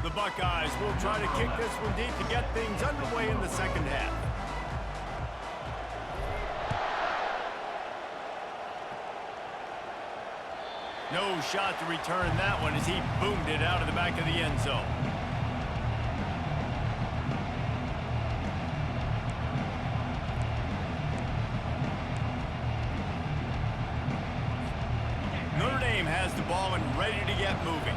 The Buckeyes will try to kick this one deep to get things underway in the second half. No shot to return that one as he boomed it out of the back of the end zone. Notre Dame has the ball and ready to get moving.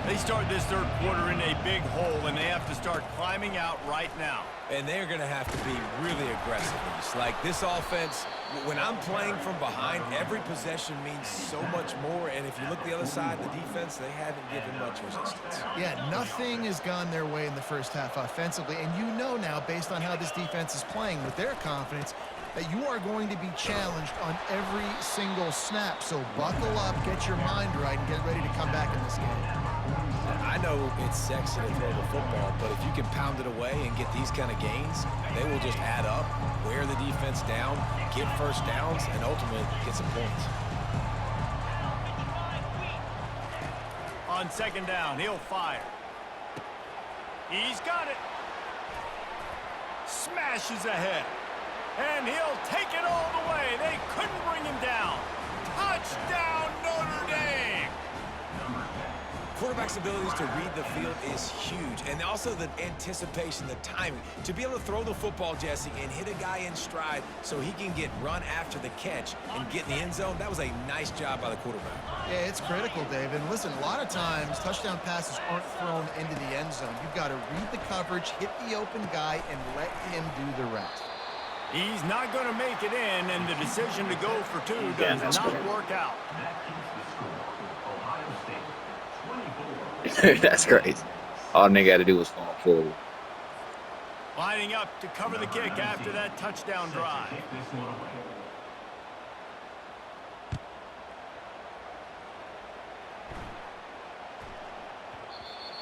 They start this third quarter in a big hole, and they have to start climbing out right now. And they're going to have to be really aggressive. Like this offense, when I'm playing from behind, every possession means so much more. And if you look the other side, the defense, they haven't given much resistance. Yeah, nothing has gone their way in the first half offensively. And you know now, based on how this defense is playing with their confidence, that you are going to be challenged on every single snap. So buckle up, get your mind right, and get ready to come back in this game. I know it's sexy to throw the football, but if you can pound it away and get these kind of gains, they will just add up, wear the defense down, get first downs, and ultimately get some points. On second down, he'll fire. He's got it. Smashes ahead. And he'll take it all the way. They couldn't bring him down. Touchdown, Notre Dame! Quarterback's abilities to read the field is huge, and also the anticipation, the timing. To be able to throw the football, Jesse, and hit a guy in stride so he can get run after the catch and get in the end zone, that was a nice job by the quarterback. Yeah, it's critical, Dave. And listen, a lot of times touchdown passes aren't thrown into the end zone. You've got to read the coverage, hit the open guy, and let him do the rest. He's not going to make it in, and the decision to go for two does not work out. That's crazy. All nigga had to do was fall forward. Lining up to cover the kick after that touchdown drive.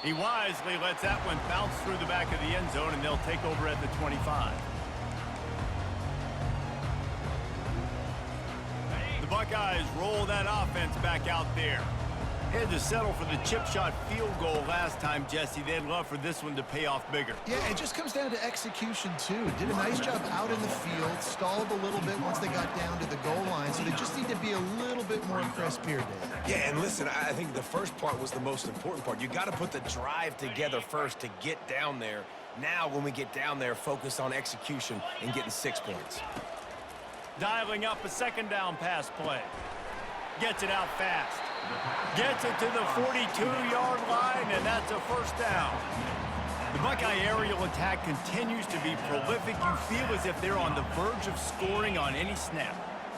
He wisely lets that one bounce through the back of the end zone, and they'll take over at the 25. The Buckeyes roll that offense back out there. Had to settle for the chip shot field goal last time, Jesse. They'd love for this one to pay off bigger. Yeah, it just comes down to execution, too. Did a nice job out in the field, stalled a little bit once they got down to the goal line, so they just need to be a little bit more crisp here, Dave. Yeah, and listen, I think the first part was the most important part. You got to put the drive together first to get down there. Now, when we get down there, focus on execution and getting 6 points. Dialing up a second down pass play. Gets it out fast. Gets it to the 42-yard line, and that's a first down. The Buckeye aerial attack continues to be prolific. You feel as if they're on the verge of scoring on any snap.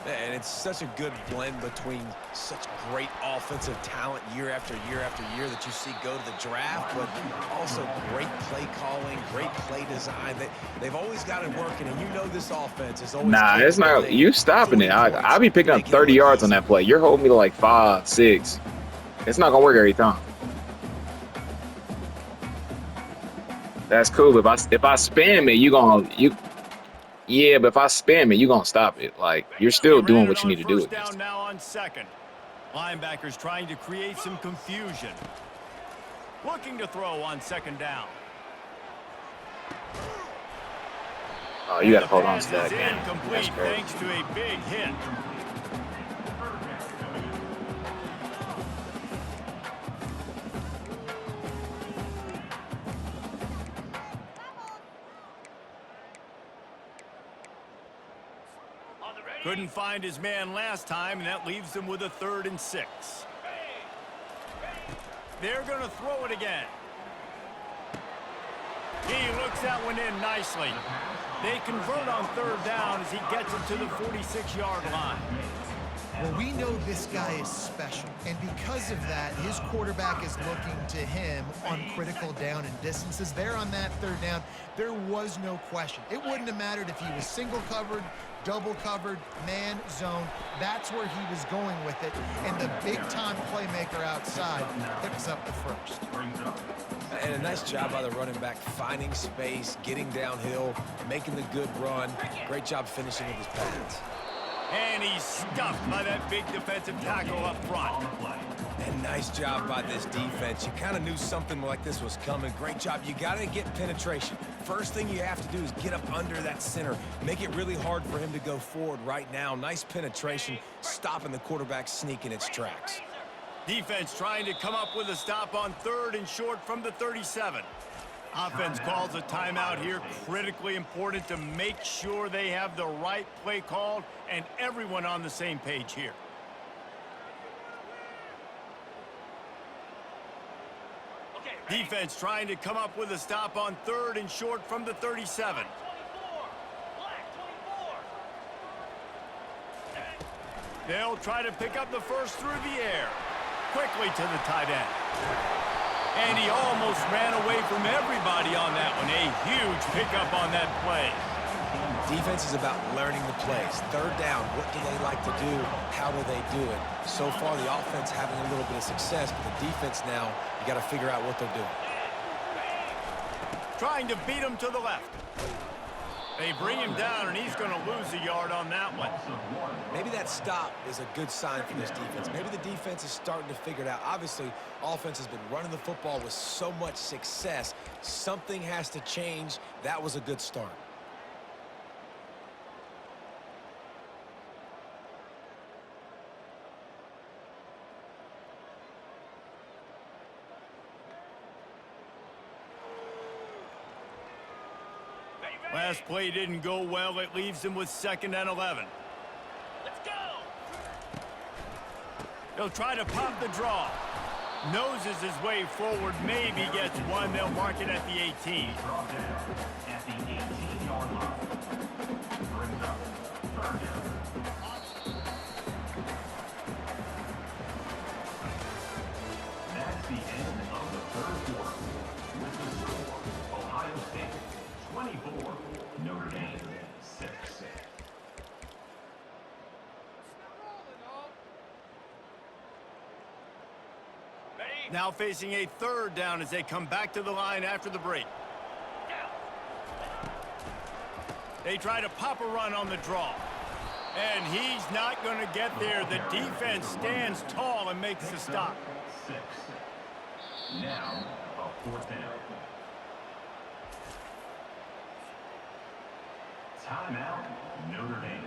And it's such a good blend between such great offensive talent year after year after year that you see go to the draft, but also great play calling, great play design. They've always got it working, and you know this offense is always... Nah, it's not. You stopping it. I'll be picking up 30 yards on that play. You're holding me to like 5, 6. It's not going to work every time. That's cool. If I spam it, yeah, but if I spam it, you're going to stop it. Like, you're still doing what you need to do. Down now on second. Linebackers trying to create some confusion. Looking to throw on second down. Oh, you got to hold on to that. Incomplete thanks to a big hit. Couldn't find his man last time, and that leaves him with a 3rd and 6. They're going to throw it again. He looks that one in nicely. They convert on 3rd down as he gets it to the 46-yard line. Well, we know this guy is special, and because of that, his quarterback is looking to him on critical down and distances. There on that 3rd down, there was no question. It wouldn't have mattered if he was single covered, double covered, man, zone. That's where he was going with it, and the big-time playmaker outside picks up the first. And a nice job by the running back, finding space, getting downhill, making the good run. Great job finishing with his pads. And he's stuffed by that big defensive tackle up front. And nice job by this defense. You kind of knew something like this was coming. Great job. You got to get penetration. First thing you have to do is get up under that center. Make it really hard for him to go forward right now. Nice penetration, stopping the quarterback sneak in its tracks. Defense trying to come up with a stop on 3rd and short from the 37. Offense calls a timeout here. Critically important to make sure they have the right play called and everyone on the same page here. Defense trying to come up with a stop on 3rd and short from the 37. They'll try to pick up the first through the air. Quickly to the tight end. And he almost ran away from everybody on that one. A huge pickup on that play. Defense is about learning the plays. 3rd down, what do they like to do? How do they do it? So far, the offense having a little bit of success, but the defense now, you got to figure out what they're doing. Trying to beat him to the left. They bring him down, and he's going to lose a yard on that one. Maybe that stop is a good sign for this defense. Maybe the defense is starting to figure it out. Obviously, offense has been running the football with so much success. Something has to change. That was a good start. Last play didn't go well. It leaves him with 2nd and 11. Let's go. They'll try to pop the draw. Noses his way forward. Maybe gets one. They'll mark it at the 18. At the 18-yard line. Brings up 3rd down. That's the end of the 3rd quarter. With the score, Ohio State 24, Notre Dame 6. Now facing a 3rd down as they come back to the line after the break. They try to pop a run on the draw. And he's not going to get there. The defense stands tall and makes the stop. 6. Now, a 4th down. Timeout, Notre Dame.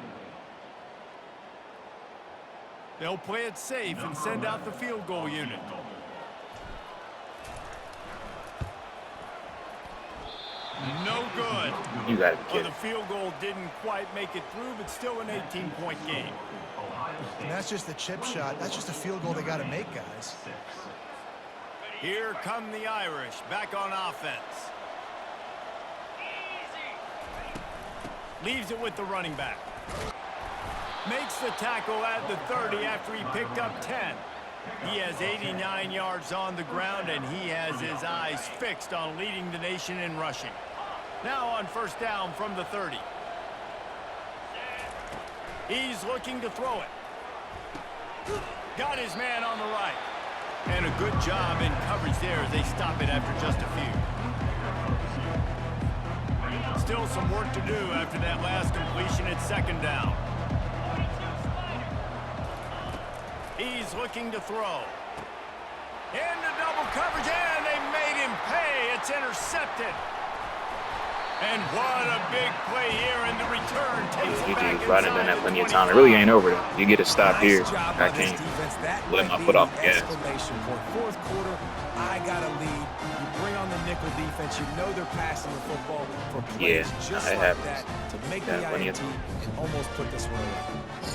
They'll play it safe and send out the field goal unit. No good. You got to be Well, kidding. the field goal didn't quite make it through, but still an 18-point game. And that's just the chip shot. That's just a field goal they got to make, guys. Here come the Irish back on offense. Leaves it with the running back. Makes the tackle at the 30 after he picked up 10. He has 89 yards on the ground, and he has his eyes fixed on leading the nation in rushing. Now on 1st down from the 30. He's looking to throw it. Got his man on the right. And a good job in coverage there as they stop it after just a few. Still some work to do after that last completion at 2nd down. He's looking to throw. Into double coverage, and they made him pay. It's intercepted. And what a big play here, and the return takes it back Right in that inside plenty the of time. It really ain't over though. You get a stop here. Nice job I by this can't defense. That let might my be foot off the the gas. exclamation point. 4th quarter, I got a lead. You bring on the nickel defense. You know they're passing the football for plays Yeah, just it like happens. that to make Yeah, the plenty of INT and almost put this one away.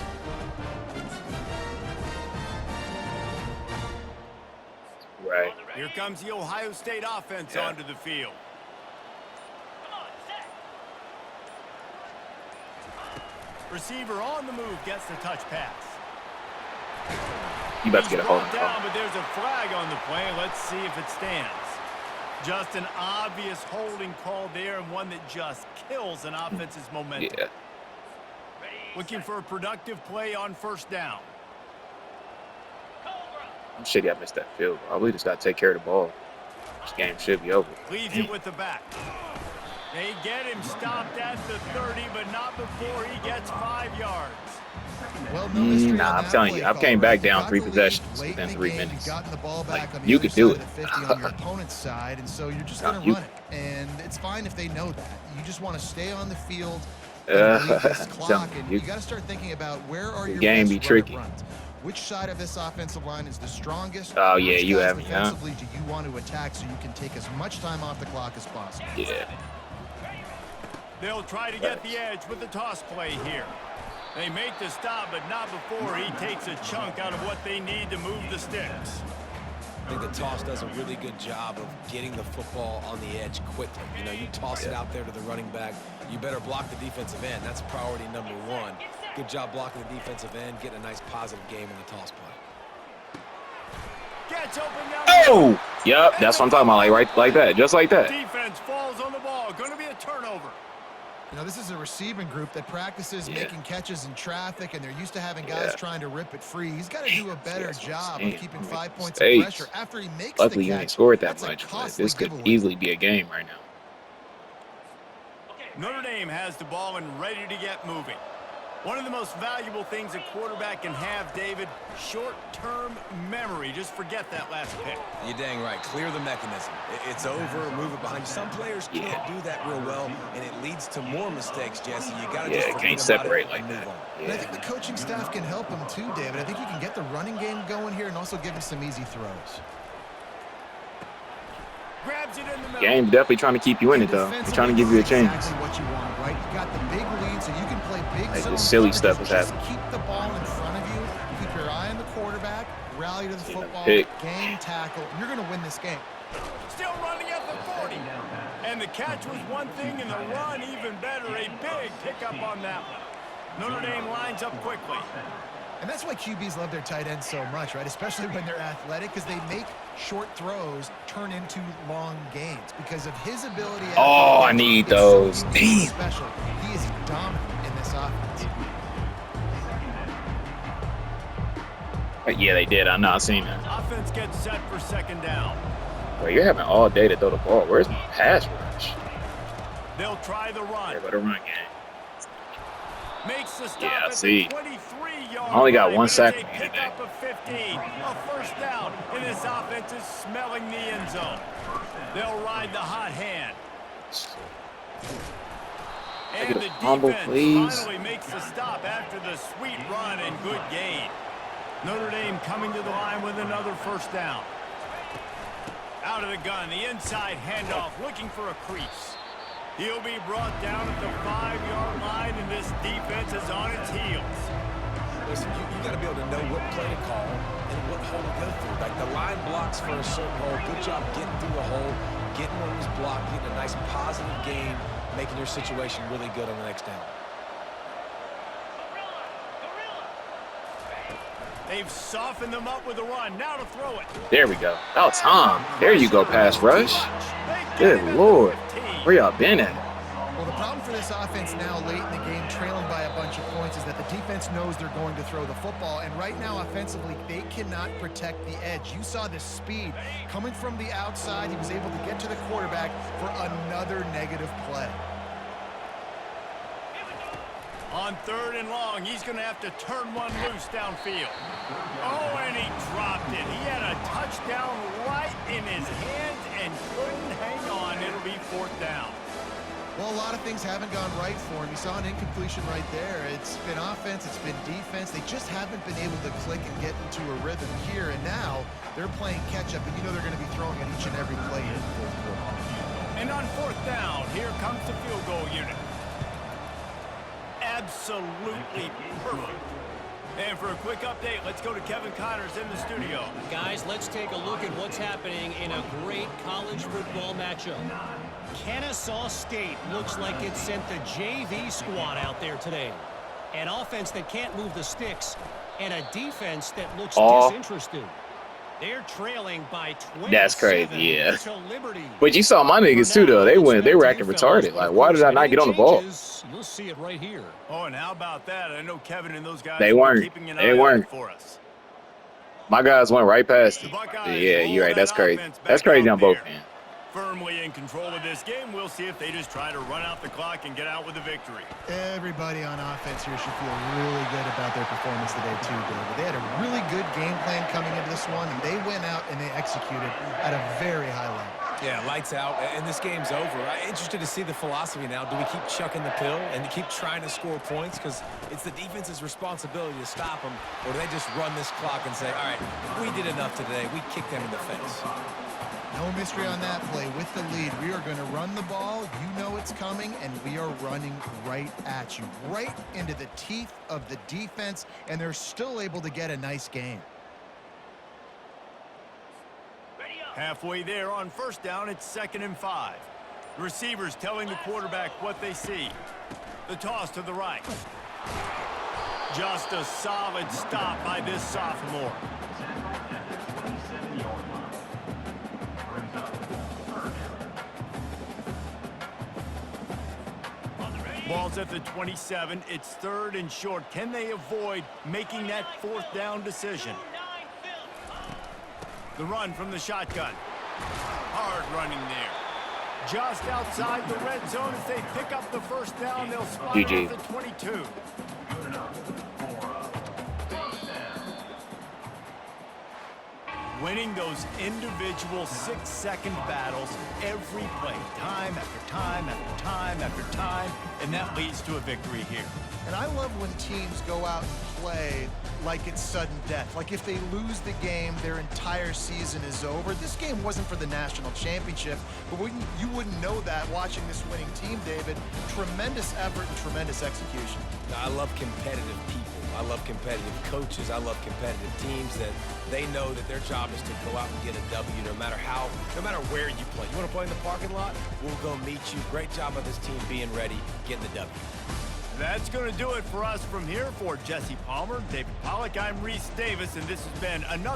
Right. Here comes the Ohio State offense onto the field. Receiver on the move gets the touch pass. You about to get a holding He's brought call. down, but there's a flag on the play. Let's see if it stands. Just an obvious holding call there, and one that just kills an offense's momentum. Yeah. Looking for a productive play on 1st down. I'm shitty I missed that field goal. We just got to take care of the ball. This game should be over. Leaves it with the back. They get him stopped at the 30, but not before he gets 5 yards. Well, no mystery Nah, on I'm that telling play you, I've call, came right? back You down got 3 the lead possessions late within in the 3 game, minutes. You've gotten the ball Like, back on the you other could do side it. of the 50 on your opponent's side, and so you're just No, going to you. run it. And it's fine if they know that. You just want to stay on the field and bleed this I'm clock, telling and you, you got to start thinking about where are the your game best be tricky. runs. Which side of this offensive line is the strongest? Oh yeah, Which you guys have me, huh? defensively do you want to attack so you can take as much time off the clock as possible? Yeah. They'll try to get the edge with the toss play here. They make the stop, but not before he takes a chunk out of what they need to move the sticks. I think the toss does a really good job of getting the football on the edge quickly. You know, you toss it out there to the running back. You better block the defensive end. That's priority number one. Good job blocking the defensive end, getting a nice positive game in the toss play. Gets open down. Oh! Yep, that's what I'm talking about. Like right like that. Just like that. Defense falls on the ball. Going to be a turnover. You know, this is a receiving group that practices making catches in traffic, and they're used to having guys trying to rip it free. He's got to do a better job of keeping 5 points of pressure after he makes Luckily, the you catch. ain't scored that That's a much, but costly this could giveaway. easily be a game right now. Notre Dame has the ball and ready to get moving. One of the most valuable things a quarterback can have, David, short-term memory. Just forget that last pick. You're dang right. Clear the mechanism. It's over. Move it behind you. Some players can't do that real well, and it leads to more mistakes, Jesse. You got to just forget can't about separate it like and move that. on. And I think the coaching staff can help him too, David. I think you can get the running game going here and also give him some easy throws. Grabs it in the middle. Game definitely trying to keep you in it though. They're trying to give you a chance. Exactly what you want, right? You got the big lead, so you can play big Like, zone this silly coverages. stuff is Just happening. keep the ball in front of you. Keep your eye on the quarterback. Rally to the Getting a football. pick. Game tackle. You're going to win this game. Still running at the 40. And the catch was one thing, and the run even better. A big pickup on that one. Notre Dame lines up quickly. And that's why QBs love their tight ends so much, right? Especially when they're athletic, because they make short throws turn into long gains because of his ability. Oh, I need those. Damn. Special. He is dominant in this offense. Yeah, they did. I know. I seen that. Offense gets set for second down. Well, you're having all day to throw the ball. Where's my pass rush? They'll try the run. Yeah, better run game. Makes the stop Yeah, I at see. the 23-yard I only got line, one but sack it's a in the pickup of 15. A first down, and this offense is smelling the end zone. They'll ride the hot hand. And the fumble, defense please. finally makes the stop after the sweet run and good gain. Notre Dame coming to the line with another first down. Out of the gun, the inside handoff, looking for a crease. He'll be brought down at the 5-yard line, and this defense is on its heels. Listen, you got to be able to know what play to call and what hole to go through. Like the line blocks for a certain hole. Good job getting through the hole, getting where it was blocked, getting a nice positive gain, making your situation really good on the next down. They've softened them up with a run. Now to throw it. There we go. Oh, Tom. There you go, pass rush. Good Lord. Where y'all been at? Well, the problem for this offense now late in the game, trailing by a bunch of points, is that the defense knows they're going to throw the football. And right now, offensively, they cannot protect the edge. You saw the speed. Coming from the outside, he was able to get to the quarterback for another negative play. On 3rd and long, he's going to have to turn one loose downfield. Oh, and he dropped it. He had a touchdown right in his hands and couldn't hang on. It'll be 4th down. Well, a lot of things haven't gone right for him. You saw an incompletion right there. It's been offense, it's been defense. They just haven't been able to click and get into a rhythm here. And now they're playing catch-up, and you know they're going to be throwing at each and every play here in the 4th quarter. And on 4th down, here comes the field goal unit. Absolutely perfect. And for a quick update, let's go to Kevin Connors in the studio. Guys, let's take a look at what's happening in a great college football matchup. Kennesaw State looks like it sent the JV squad out there today. An offense that can't move the sticks and a defense that looks disinterested. They're trailing by 27. That's crazy, yeah. To Liberty. But you saw my niggas too, though. They were acting retarded. Like, why did I not get on the ball? You'll see it right here. Oh, and how about that? I know Kevin and those guys They were weren't. keeping an They eye weren't. out for us. My guys went right past it. The Buckeyes Yeah, you're right. roll That's that crazy. offense back That's crazy out on both there. ends. Firmly in control of this game. We'll see if they just try to run out the clock and get out with a victory. Everybody on offense here should feel really good about their performance today too, David. They had a really good game plan coming into this one, and they went out and they executed at a very high level. Yeah, lights out, and this game's over. I'm interested to see the philosophy now. Do we keep chucking the pill and keep trying to score points? Because it's the defense's responsibility to stop them, or do they just run this clock and say, all right, we did enough today. We kicked them in the face. No mystery on that play. With the lead, we are going to run the ball. You know it's coming, and we are running right at you, right into the teeth of the defense, and they're still able to get a nice game. Halfway there on first down, it's 2nd and 5. The receivers telling the quarterback what they see. The toss to the right. Just a solid stop by this sophomore. Ball's at the 27. It's 3rd and short. Can they avoid making that 4th down decision? The run from the shotgun. Hard running there. Just outside the red zone. If they pick up the first down, they'll spot GG. off the 22. Winning those individual 6-second battles every play, time after time after time after time, and that leads to a victory here. And I love when teams go out and play like it's sudden death. Like if they lose the game, their entire season is over. This game wasn't for the national championship, but you wouldn't know that watching this winning team, David. Tremendous effort and tremendous execution. I love competitive people. I love competitive coaches. I love competitive teams that they know that their job is to go out and get a W no matter where you play. You want to play in the parking lot? We'll go meet you. Great job of this team being ready, getting the W. That's going to do it for us from here. For Jesse Palmer, David Pollack, I'm Reese Davis, and this has been another